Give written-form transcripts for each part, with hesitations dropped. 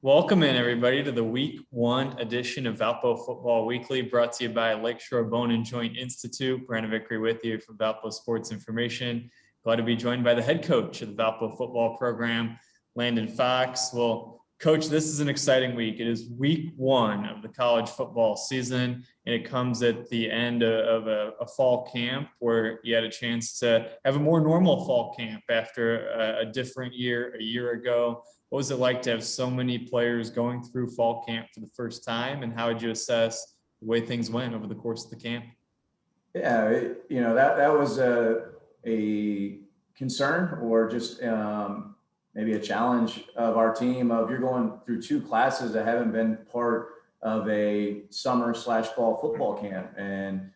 Welcome in, everybody, to the Week 1 edition of Valpo Football Weekly, brought to you by Lakeshore Bone and Joint Institute. Brandon Vickery with you for Valpo Sports Information. Glad to be joined by the head coach of the Valpo football program, Landon Fox. Well, Coach, this is an exciting week. It is Week 1 of the college football season, and it comes at the end of a fall camp where you had a chance to have a more normal fall camp after a different year a year ago. What was it like to have so many players going through fall camp for the first time, and how would you assess the way things went over the course of the camp? Yeah, that was a concern or just maybe a challenge of our team of you're going through two classes that haven't been part of a summer/fall football camp. And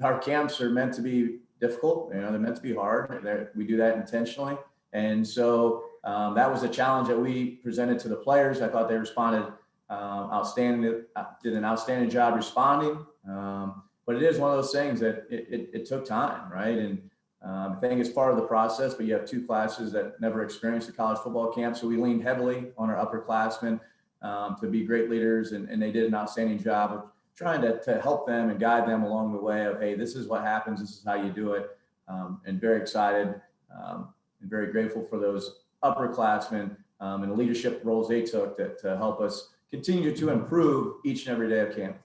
our camps are meant to be difficult. They're meant to be hard. We do that intentionally. And so that was a challenge that we presented to the players. I thought they responded outstanding, did an outstanding job responding. But it is one of those things that it took time, right? And I think it's part of the process, but you have two classes that never experienced a college football camp. So we leaned heavily on our upperclassmen to be great leaders, and they did an outstanding job of trying to help them and guide them along the way of, hey, this is what happens, this is how you do it. And very excited and very grateful for those upperclassmen and the leadership roles they took to help us continue to improve each and every day of camp.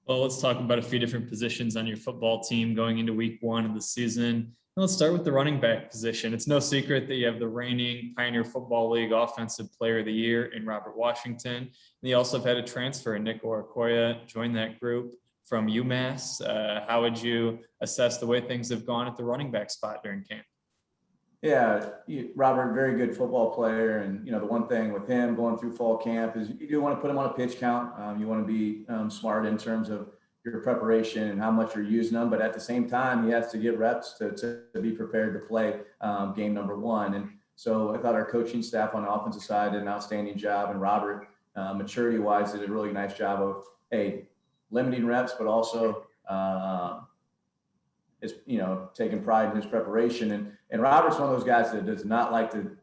Well, let's talk about a few different positions on your football team going into Week 1 of the season. And let's start with the running back position. It's no secret that you have the reigning Pioneer Football League Offensive Player of the Year in Robert Washington. And you also have had a transfer in Nick Okoye join that group from UMass. How would you assess the way things have gone at the running back spot during camp? Yeah, Robert, very good football player. And, the one thing with him going through fall camp is you do want to put him on a pitch count. You want to be smart in terms of your preparation and how much you're using them. But at the same time, he has to get reps to be prepared to play game number 1. And so I thought our coaching staff on the offensive side did an outstanding job. And Robert, maturity-wise, did a really nice job of, limiting reps, but also taking pride in his preparation. And Robert's one of those guys that does not like to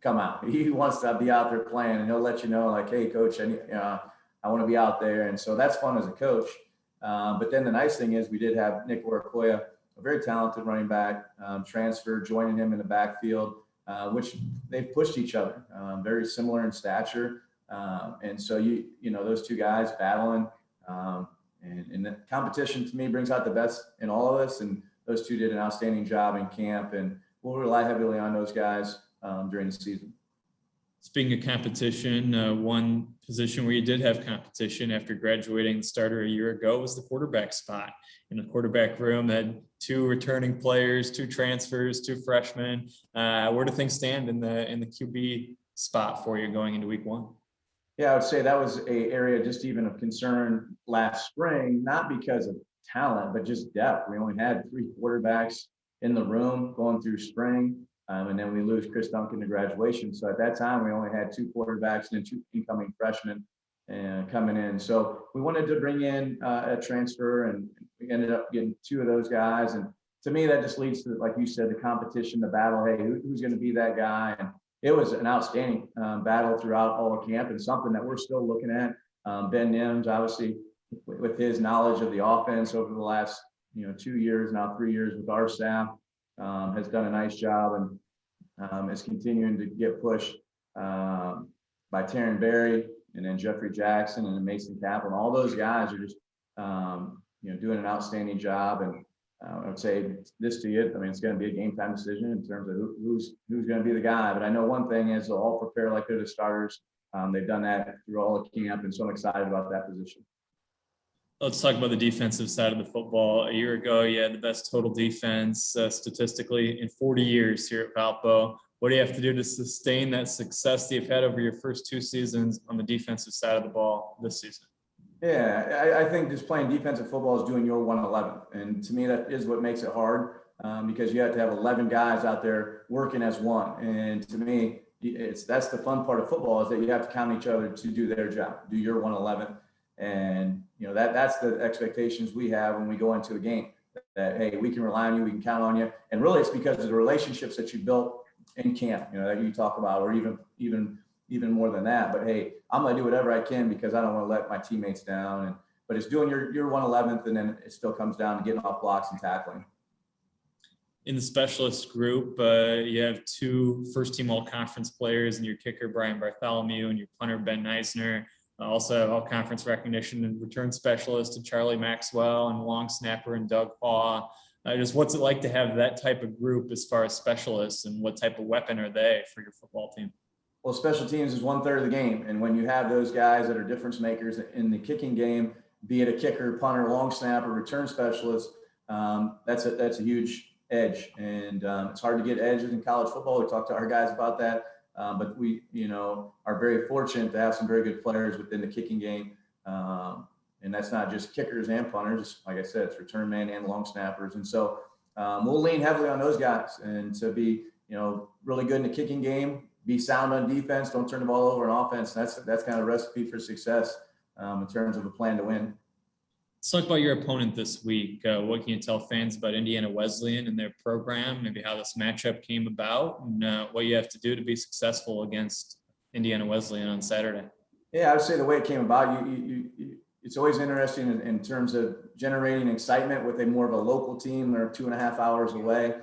come out. He wants to be out there playing, and he'll let you know, like, hey, coach, I want to be out there. And so that's fun as a coach. But then the nice thing is we did have Nick Okoye, a very talented running back, transfer, joining him in the backfield, which they've pushed each other, very similar in stature. And so, those two guys battling, and the competition to me brings out the best in all of us. And those two did an outstanding job in camp, and we'll rely heavily on those guys during the season. Speaking of competition, one position where you did have competition after graduating the starter a year ago was the quarterback spot. In the quarterback room, had 2 returning players, 2 transfers, 2 freshmen. Where do things stand in the QB spot for you going into Week 1? Yeah, I would say that was an area just even of concern last spring, not because of talent, but just depth. We only had 3 quarterbacks in the room going through spring, and then we lose Chris Duncan to graduation. So at that time, we only had 2 quarterbacks and then 2 incoming freshmen coming in. So we wanted to bring in a transfer, and we ended up getting 2 of those guys. And to me, that just leads to, like you said, the competition, the battle. Hey, who's going to be that guy? And it was an outstanding battle throughout all of camp, and something that we're still looking at. Ben Nims, obviously, with his knowledge of the offense over the last 2 years, now 3 years with our staff, has done a nice job, and is continuing to get pushed by Taryn Berry, and then Jeffrey Jackson, and then Mason Kaplan. All those guys are just doing an outstanding job. And I would say this to you, it's going to be a game time decision in terms of who's going to be the guy. But I know one thing is they'll all prepare like they're the starters. They've done that through all of camp, and so I'm excited about that position. Let's talk about the defensive side of the football. A year ago, you had the best total defense statistically in 40 years here at Valpo. What do you have to do to sustain that success that you've had over your first 2 seasons on the defensive side of the ball this season? Yeah, I think just playing defensive football is doing your 111. And to me, that is what makes it hard, because you have to have 11 guys out there working as one. And to me, that's the fun part of football, is that you have to count each other to do their job, do your 111. And, that's the expectations we have when we go into a game, that, hey, we can rely on you, we can count on you. And really, it's because of the relationships that you built in camp, that you talk about, or even even more than that. But hey, I'm gonna do whatever I can because I don't want to let my teammates down. But it's doing your 111th, and then it still comes down to getting off blocks and tackling. In the specialist group, you have 2 first-team all-conference players, and your kicker Brian Bartholomew and your punter Ben Neisner. Also have all-conference recognition and return specialist to Charlie Maxwell, and long snapper and Doug Paw. Just what's it like to have that type of group as far as specialists, and what type of weapon are they for your football team? Well, special teams is 1/3 of the game, and when you have those guys that are difference makers in the kicking game, be it a kicker, punter, long snapper, return specialist, that's a huge edge. And it's hard to get edges in college football. We talked to our guys about that, but we, are very fortunate to have some very good players within the kicking game. And that's not just kickers and punters. Like I said, it's return man and long snappers. And so we'll lean heavily on those guys, and to be, really good in the kicking game, be sound on defense, don't turn the ball over on offense. That's kind of a recipe for success in terms of a plan to win. Let's talk about your opponent this week. What can you tell fans about Indiana Wesleyan and their program, maybe how this matchup came about, and what you have to do to be successful against Indiana Wesleyan on Saturday? Yeah, I would say the way it came about, it's always interesting in terms of generating excitement with a more of a local team. They're 2.5 hours away.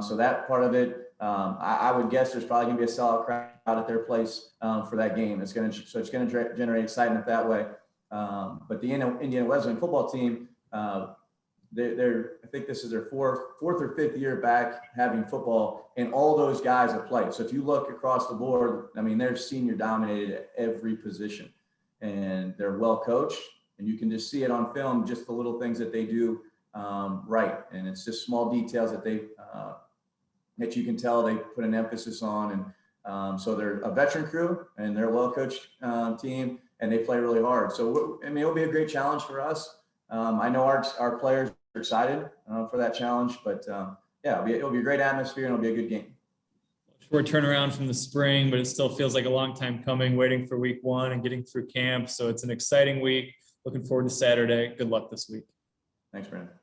So that part of it, I would guess there's probably gonna be a sellout crowd at their place for that game. It's gonna generate excitement that way. But the Indiana Wesleyan football team, I think this is their fourth or fifth year back having football, and all those guys have played. So if you look across the board, I mean, they're senior dominated at every position, and they're well coached, and you can just see it on film, just the little things that they do right. And it's just small details that that you can tell they put an emphasis on. And so they're a veteran crew, and they're a well-coached team, and they play really hard. So, I mean, it'll be a great challenge for us. I know our players are excited for that challenge, but yeah, it'll be a great atmosphere, and it'll be a good game. Short turnaround from the spring, but it still feels like a long time coming, waiting for week 1 and getting through camp. So it's an exciting week. Looking forward to Saturday. Good luck this week. Thanks, Brandon.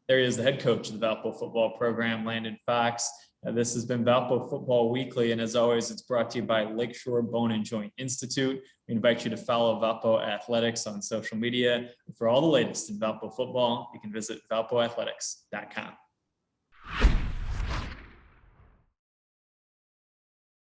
There he is, the head coach of the Valpo football program, Landon Fox. This has been Valpo Football Weekly, and as always, it's brought to you by Lakeshore Bone and Joint Institute. We invite you to follow Valpo Athletics on social media. And for all the latest in Valpo football, you can visit valpoathletics.com.